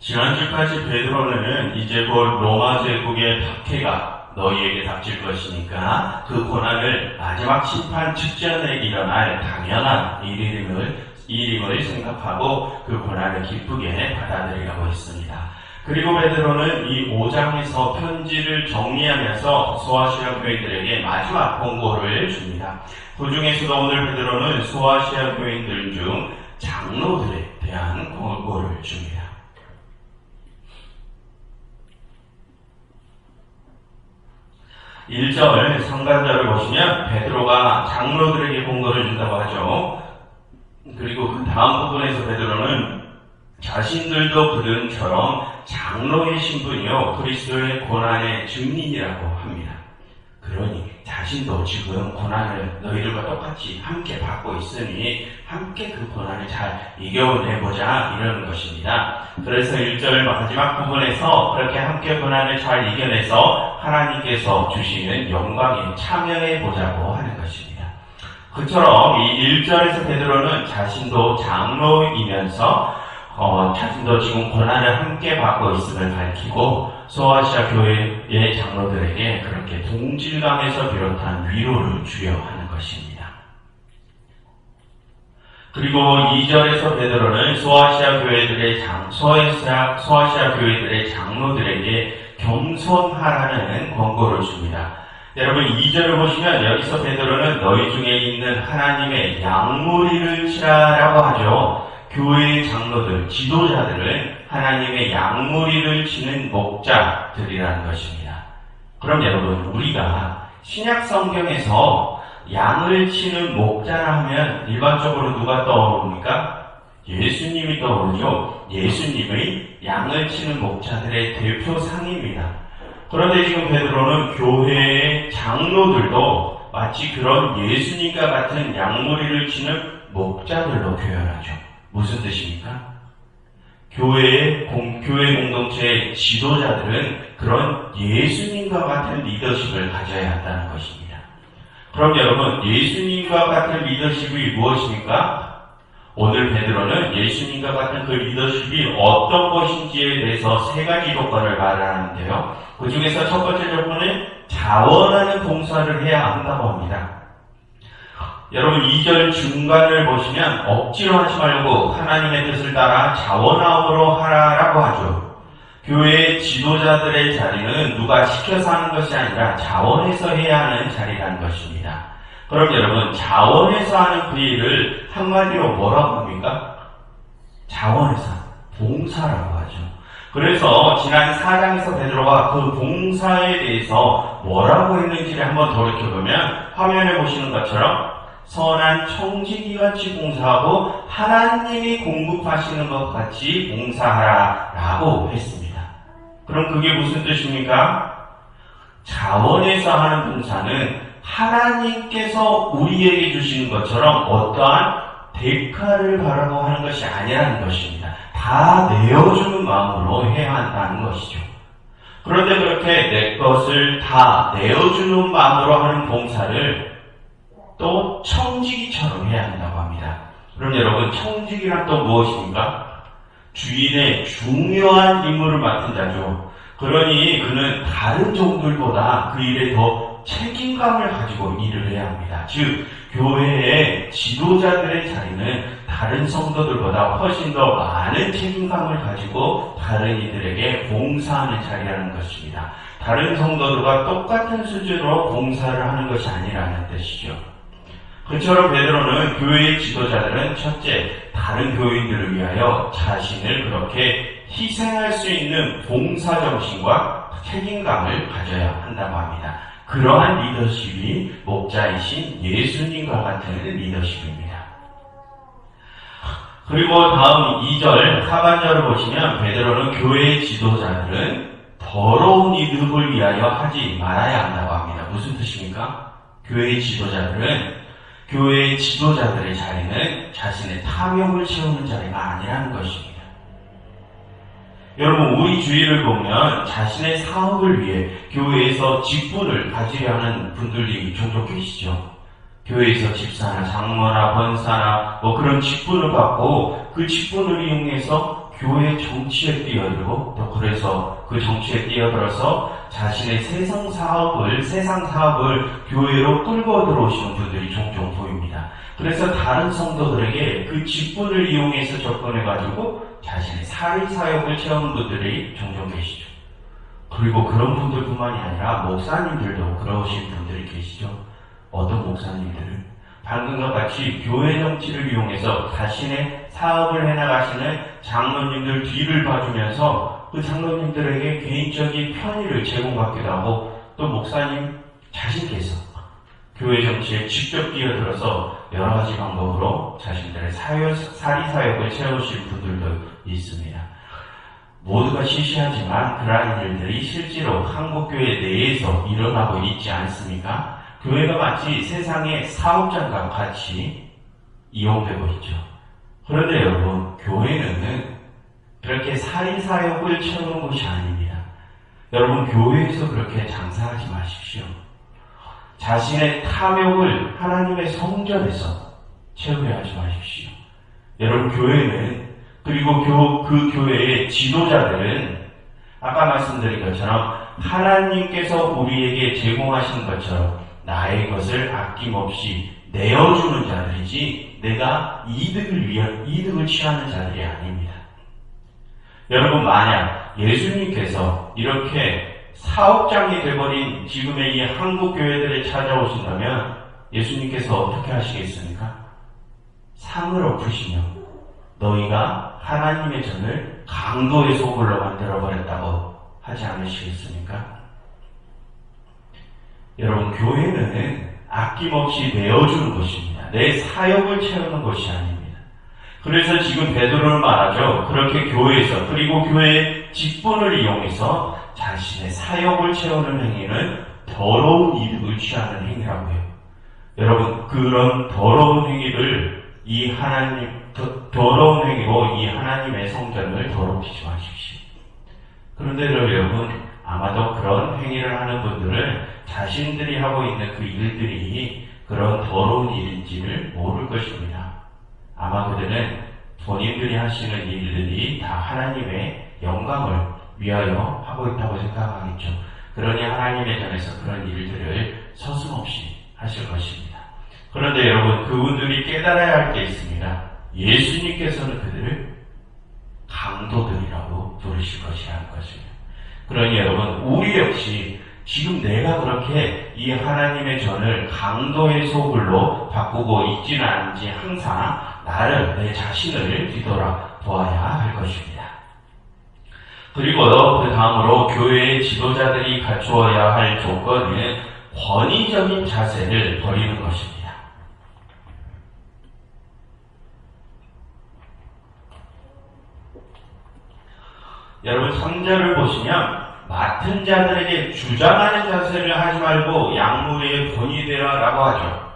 지난주까지 베드로는 이제 곧 로마 제국의 박해가 너희에게 닥칠 것이니까 그 고난을 마지막 심판 직전에 일어날 당연한 일임을 생각하고 그 고난을 기쁘게 받아들이라고 했습니다. 그리고 베드로는 이 5장에서 편지를 정리하면서 소아시아 교회들에게 마지막 권고를 줍니다. 그 중에서도 오늘 베드로는 소아시아 교회들 중 장로들에 대한 권고를 줍니다. 1절 상반절을 보시면 베드로가 장로들에게 권고를 준다고 하죠. 그리고 그 다음 부분에서 베드로는 자신들도 그들처럼 장로의 신분이요 그리스도의 고난의 증인이라고 합니다. 그러니 자신도 지금 고난을 너희들과 똑같이 함께 받고 있으니 함께 그 고난을 잘 이겨내보자 이러는 것입니다. 그래서 1절 마지막 부분에서 그렇게 함께 고난을 잘 이겨내서 하나님께서 주시는 영광에 참여해보자고 하는 것입니다. 그처럼 이 1절에서 베드로는 자신도 장로이면서 자신도 지금 고난을 함께 받고 있음을 밝히고 소아시아 교회의 장로들에게 그렇게 동질감에서 비롯한 위로를 주려 하는 것입니다. 그리고 2절에서 베드로는 소아시아 교회들의 장로들에게 겸손하라는 권고를 줍니다. 여러분 2절을 보시면 여기서 베드로는 너희 중에 있는 하나님의 양무리를 치라라고 하죠. 교회의 장로들, 지도자들은 하나님의 양무리를 치는 목자들이라는 것입니다. 그럼 여러분 우리가 신약 성경에서 양을 치는 목자라 하면 일반적으로 누가 떠오릅니까? 예수님이 떠오르죠. 예수님의 양을 치는 목자들의 대표상입니다. 그런데 지금 베드로는 교회의 장로들도 마치 그런 예수님과 같은 양무리를 치는 목자들로 표현하죠. 무슨 뜻입니까? 교회 공동체의 지도자들은 그런 예수님과 같은 리더십을 가져야 한다는 것입니다. 그럼 여러분, 예수님과 같은 리더십이 무엇입니까? 오늘 베드로는 예수님과 같은 그 리더십이 어떤 것인지에 대해서 세 가지 조건을 말하는데요. 그 중에서 첫 번째 조건은 자원하는 봉사를 해야 한다고 합니다. 여러분 2절 중간을 보시면 억지로 하지 말고 하나님의 뜻을 따라 자원함으로 하라라고 하죠. 교회의 지도자들의 자리는 누가 시켜서 하는 것이 아니라 자원해서 해야 하는 자리라는 것입니다. 그럼 여러분 자원해서 하는 그 일을 한마디로 뭐라고 합니까? 자원해서 봉사라고 하죠. 그래서 지난 4장에서 베드로가 그 봉사에 대해서 뭐라고 했는지를 한번 돌이켜보면 화면에 보시는 것처럼 선한 청지기같이 봉사하고 하나님이 공급하시는 것 같이 봉사하라라고 했습니다. 그럼 그게 무슨 뜻입니까? 자원해서 하는 봉사는 하나님께서 우리에게 주시는 것처럼 어떠한 대가를 바라고 하는 것이 아니라는 것입니다. 다 내어주는 마음으로 해야 한다는 것이죠. 그런데 그렇게 내 것을 다 내어주는 마음으로 하는 봉사를 또 청지기처럼 해야 한다고 합니다. 그럼 여러분 청지기란 또 무엇입니까? 주인의 중요한 임무를 맡은 자죠. 그러니 그는 다른 종들보다 그 일에 더 책임감을 가지고 일을 해야 합니다. 즉 교회의 지도자들의 자리는 다른 성도들보다 훨씬 더 많은 책임감을 가지고 다른 이들에게 봉사하는 자리라는 것입니다. 다른 성도들과 똑같은 수준으로 봉사를 하는 것이 아니라는 뜻이죠. 그처럼 베드로는 교회의 지도자들은 첫째, 다른 교인들을 위하여 자신을 그렇게 희생할 수 있는 봉사정신과 책임감을 가져야 한다고 합니다. 그러한 리더십이 목자이신 예수님과 같은 리더십입니다. 그리고 다음 2절 하반절을 보시면 베드로는 교회의 지도자들은 더러운 이득을 위하여 하지 말아야 한다고 합니다. 무슨 뜻입니까? 교회의 지도자들의 자리는 자신의 탐욕을 채우는 자리가 아니라는 것입니다. 여러분 우리 주위를 보면 자신의 사업을 위해 교회에서 직분을 가지려 하는 분들이 종종 계시죠. 교회에서 집사나 장로나 권사나 그런 직분을 받고 그 직분을 이용해서 교회 정치에 뛰어들고 또 그래서 그 정치에 뛰어들어서 자신의 세상 사업을 교회로 끌고 들어오시는 분들이 종종 보입니다. 그래서 다른 성도들에게 그 직분을 이용해서 접근해가지고 자신의 사회사역을 채우는 분들이 종종 계시죠. 그리고 그런 분들뿐만이 아니라 목사님들도 그러신 분들이 계시죠. 어떤 목사님들은 방금과 같이 교회 정치를 이용해서 자신의 사업을 해나가시는 장로님들 뒤를 봐주면서 그 장로님들에게 개인적인 편의를 제공받기도 하고 또 목사님 자신께서 교회 정치에 직접 뛰어들어서 여러 가지 방법으로 자신들의 사리사역을 채우실 분들도 있습니다. 모두가 시시하지만 그러한 일들이 실제로 한국교회 내에서 일어나고 있지 않습니까? 교회가 마치 세상의 사업장과 같이 이용되고 있죠. 그런데 여러분, 교회는 그렇게 사리사역을 채우는 곳이 아닙니다. 여러분, 교회에서 그렇게 장사하지 마십시오. 자신의 탐욕을 하나님의 성전에서 채우려 하지 마십시오. 여러분, 교회는 그리고 그 교회의 지도자들은 아까 말씀드린 것처럼 하나님께서 우리에게 제공하신 것처럼 나의 것을 아낌없이 내어주는 자들이지 내가 이득을 취하는 자들이 아닙니다. 여러분, 만약 예수님께서 이렇게 사업장이 되어버린 지금의 이 한국 교회들에 찾아오신다면 예수님께서 어떻게 하시겠습니까? 상을 엎으시며 너희가 하나님의 전을 강도의 소굴로 만들어버렸다고 하지 않으시겠습니까? 여러분, 교회는 아낌없이 내어주는 곳입니다. 내 사역을 채우는 것이 아닙니다. 그래서 지금 베드로는 말하죠. 그렇게 교회에서 그리고 교회의 직분을 이용해서 자신의 사역을 채우는 행위는 더러운 이득을 취하는 행위라고 해요. 여러분, 그런 더러운 행위를 더러운 행위로 이 하나님의 성전을 더럽히지 마십시오. 그런데 여러분, 아마도 그런 행위를 하는 분들은 자신들이 하고 있는 그 일들이 그런 더러운 일인지를 모를 것입니다. 아마 그들은 본인들이 하시는 일들이 다 하나님의 영광을 위하여 하고 있다고 생각하겠죠. 그러니 하나님의 전에서 그런 일들을 서슴없이 하실 것입니다. 그런데 여러분, 그분들이 깨달아야 할 게 있습니다. 예수님께서는 그들을 강도들이라고 부르실 것이라는 것입니다. 그러니 여러분, 우리 역시 지금 내가 그렇게 이 하나님의 전을 강도의 소굴로 바꾸고 있지는 않은지 항상 내 자신을 뒤돌아보아야 할 것입니다. 그리고 그 다음으로 교회의 지도자들이 갖추어야 할 조건은 권위적인 자세를 버리는 것입니다. 여러분, 3절을 보시면 맡은 자들에게 주장하는 자세를 하지 말고 양무리에 권위되라 라고 하죠.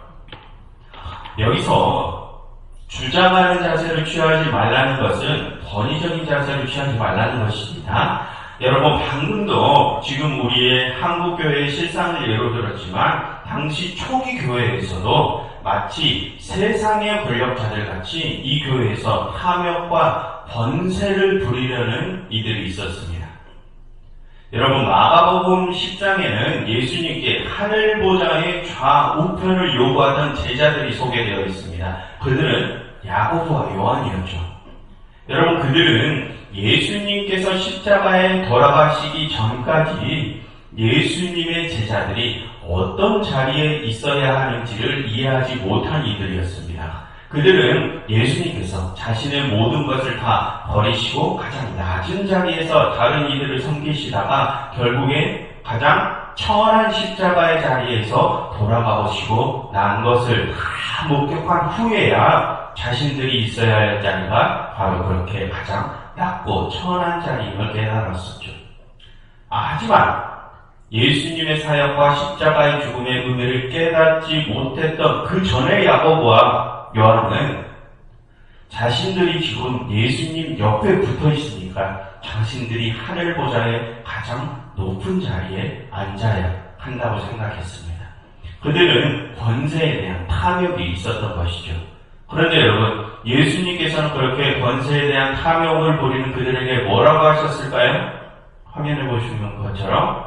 여기서 주장하는 자세를 취하지 말라는 것은 권위적인 자세를 취하지 말라는 것입니다. 여러분, 방금도 지금 우리의 한국교회의 실상을 예로 들었지만 당시 초기 교회에서도 마치 세상의 권력자들 같이 이 교회에서 탐욕과 번세를 부리려는 이들이 있었습니다. 여러분, 마가복음 10장에는 예수님께 하늘보좌의 좌우편을 요구하던 제자들이 소개되어 있습니다. 그들은 야고보와 요한이었죠. 여러분, 그들은 예수님께서 십자가에 돌아가시기 전까지 예수님의 제자들이 어떤 자리에 있어야 하는지를 이해하지 못한 이들이었습니다. 그들은 예수님께서 자신의 모든 것을 다 버리시고 가장 낮은 자리에서 다른 이들을 섬기시다가 결국에 가장 천한 십자가의 자리에서 돌아가오시고 난 것을 다 목격한 후에야 자신들이 있어야 할 자리가 바로 그렇게 가장 낮고 천한 자리임을 깨달았었죠. 하지만 예수님의 사역과 십자가의 죽음의 의미를 깨닫지 못했던 그 전에 야고보와 요한은 자신들이 지금 예수님 옆에 붙어 있으니까 자신들이 하늘 보좌의 가장 높은 자리에 앉아야 한다고 생각했습니다. 그들은 권세에 대한 탐욕이 있었던 것이죠. 그런데 여러분, 예수님께서는 그렇게 권세에 대한 탐욕을 부리는 그들에게 뭐라고 하셨을까요? 화면에 보시는 것처럼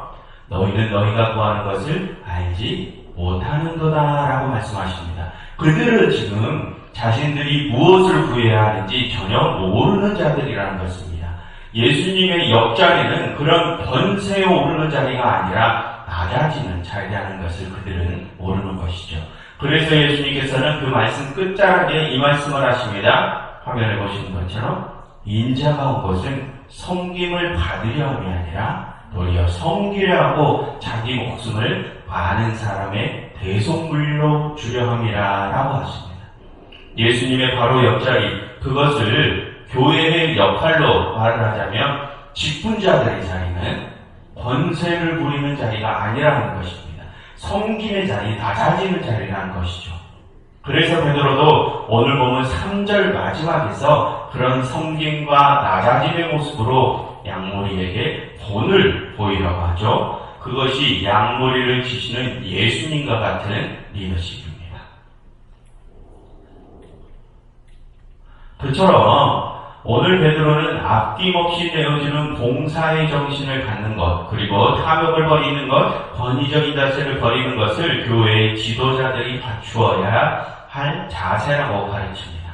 너희는 너희가 구하는 것을 알지 못하는도다 라고 말씀하십니다. 그들은 지금 자신들이 무엇을 구해야 하는지 전혀 모르는 자들이라는 것입니다. 예수님의 옆자리는 그런 권세에 오르는 자리가 아니라 낮아지는 자리라는 것을 그들은 모르는 것이죠. 그래서 예수님께서는 그 말씀 끝자락에 이 말씀을 하십니다. 화면에 보시는 것처럼 인자가 온 것은 섬김을 받으려 함이 아니라 도리어 섬기려 하고 자기 목숨을 많은 사람의 대속물로 주려 함이라 라고 하십니다. 예수님의 바로 옆자리, 그것을 교회의 역할로 말을 하자면 직분자들의 자리는 권세를 부리는 자리가 아니라는 것입니다. 섬김의 자리, 낮아지는 자리라는 것이죠. 그래서 베드로도 오늘 보면 3절 마지막에서 그런 섬김과 낮아짐의 모습으로 양무리에게 본을 보이라고 하죠. 그것이 양무리를 지시는 예수님과 같은 리더십입니다. 그처럼 오늘 베드로는 아낌없이 내어주는 봉사의 정신을 갖는 것, 그리고 탐욕을 버리는 것, 권위적인 자세를 버리는 것을 교회의 지도자들이 갖추어야 할 자세라고 가르칩니다.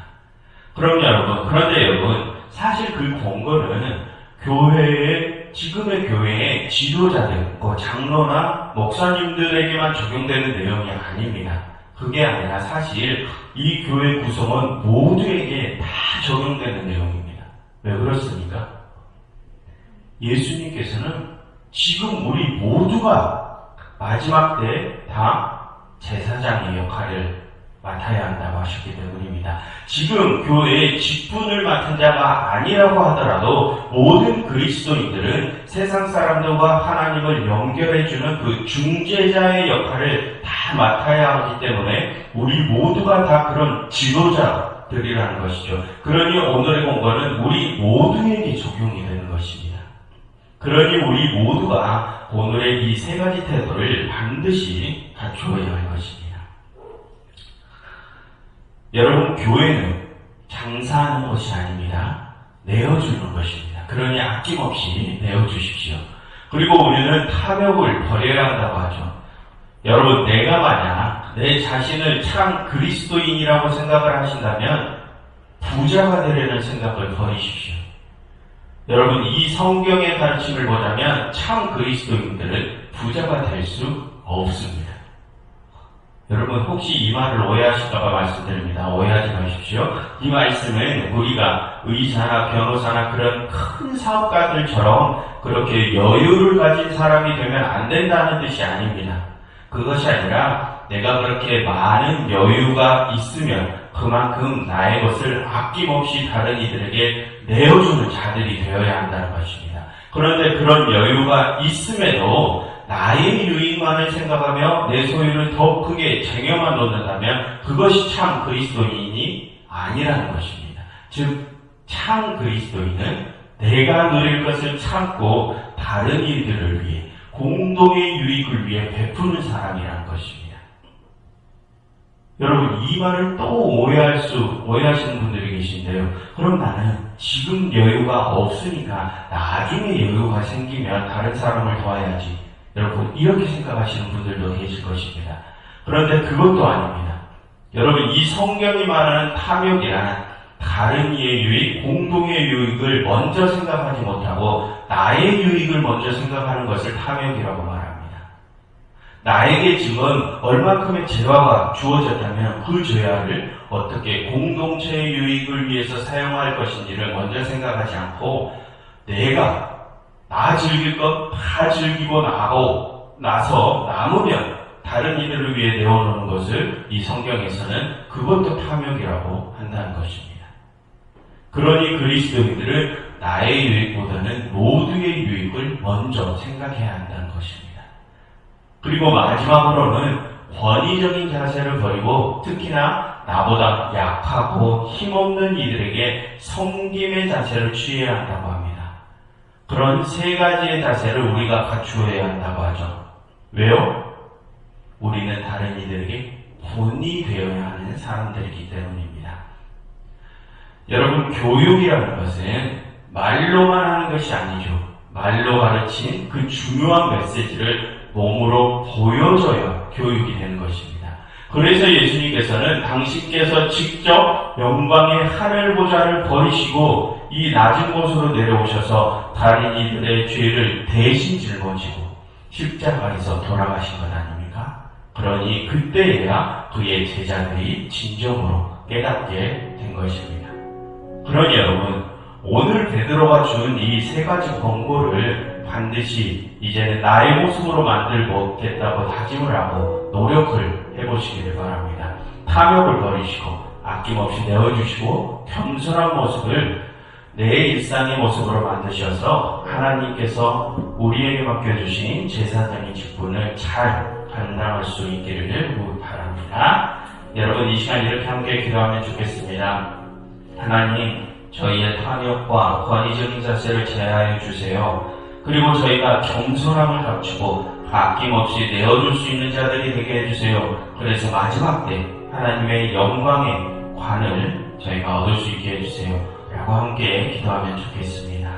그런데 여러분, 사실 그 권고는 지금의 교회의 지도자들, 장로나 목사님들에게만 적용되는 내용이 아닙니다. 그게 아니라 사실 이 교회 구성원 모두에게 다 적용되는 내용입니다. 왜 그렇습니까? 예수님께서는 지금 우리 모두가 마지막 때 다 제사장의 역할을 맡아야 한다고 하셨기 때문입니다. 지금 교회의 직분을 맡은 자가 아니라고 하더라도 모든 그리스도인들은 세상 사람들과 하나님을 연결해주는 그 중재자의 역할을 다 맡아야 하기 때문에 우리 모두가 다 그런 지도자들이라는 것이죠. 그러니 오늘의 공부는 우리 모두에게 적용이 되는 것입니다. 그러니 우리 모두가 오늘의 이 세 가지 태도를 반드시 갖추어야 할 것입니다. 여러분, 교회는 장사하는 것이 아닙니다. 내어주는 것입니다. 그러니 아낌없이 내어주십시오. 그리고 우리는 탐욕을 버려야 한다고 하죠. 여러분, 내가 만약 내 자신을 참 그리스도인이라고 생각을 하신다면 부자가 되려는 생각을 버리십시오. 여러분, 이 성경의 가르침을 보자면 참 그리스도인들은 부자가 될 수 없습니다. 여러분, 혹시 이 말을 오해하실까봐 말씀드립니다. 오해하지 마십시오. 이 말씀은 우리가 의사나 변호사나 그런 큰 사업가들처럼 그렇게 여유를 가진 사람이 되면 안 된다는 뜻이 아닙니다. 그것이 아니라 내가 그렇게 많은 여유가 있으면 그만큼 나의 것을 아낌없이 다른 이들에게 내어주는 자들이 되어야 한다는 것입니다. 그런데 그런 여유가 있음에도 나의 유익만을 생각하며 내 소유를 더 크게 쟁여만 놓는다면 그것이 참 그리스도인이 아니라는 것입니다. 즉, 참 그리스도인은 내가 누릴 것을 참고 다른 이들을 위해 공동의 유익을 위해 베푸는 사람이라는 것입니다. 여러분, 이 말을 또 오해하시는 분들이 계신데요. 그럼 나는 지금 여유가 없으니까 나중에 여유가 생기면 다른 사람을 도와야지. 여러분, 이렇게 생각하시는 분들도 계실 것입니다. 그런데 그것도 아닙니다. 여러분, 이 성경이 말하는 탐욕이란 다른 이의 유익, 공동의 유익을 먼저 생각하지 못하고 나의 유익을 먼저 생각하는 것을 탐욕이라고 말합니다. 나에게 지금 얼마큼의 재화가 주어졌다면 그 재화를 어떻게 공동체의 유익을 위해서 사용할 것인지를 먼저 생각하지 않고 내가 나 즐길 것 다 즐기고 나서 남으면 다른 이들을 위해 내어놓는 것을 이 성경에서는 그것도 탐욕이라고 한다는 것입니다. 그러니 그리스도인들은 나의 유익보다는 모두의 유익을 먼저 생각해야 한다는 것입니다. 그리고 마지막으로는 권위적인 자세를 버리고 특히나 나보다 약하고 힘없는 이들에게 섬김의 자세를 취해야 한다고 합니다. 그런 세 가지의 자세를 우리가 갖추어야 한다고 하죠. 왜요? 우리는 다른 이들에게 본이 되어야 하는 사람들이기 때문입니다. 여러분, 교육이라는 것은 말로만 하는 것이 아니죠. 말로 가르친 그 중요한 메시지를 몸으로 보여줘야 교육이 되는 것입니다. 그래서 예수님께서는 당신께서 직접 영광의 하늘 보좌를 버리시고 이 낮은 곳으로 내려오셔서 다른 이들의 죄를 대신 짊어지고 십자가에서 돌아가신 것 아닙니까? 그러니 그때에야 그의 제자들이 진정으로 깨닫게 된 것입니다. 그러니 여러분, 오늘 베드로가 준 이 세 가지 권고를 반드시 이제는 나의 모습으로 만들겠다고 다짐을 하고 노력을 해보시기를 바랍니다. 탐욕을 버리시고 아낌없이 내어주시고 겸손한 모습을 내 일상의 모습으로 만드셔서 하나님께서 우리에게 맡겨주신 제사장의 직분을 잘 감당할 수 있기를 바랍니다. 여러분, 이 시간 이렇게 함께 기도하면 좋겠습니다. 하나님, 저희의 탐욕과 권위적인 자세를 제하여 주세요. 그리고 저희가 겸손함을 갖추고 아낌없이 내어줄 수 있는 자들이 되게 해주세요. 그래서 마지막 때 하나님의 영광의 관을 저희가 얻을 수 있게 해주세요. 라고 함께 기도하면 좋겠습니다.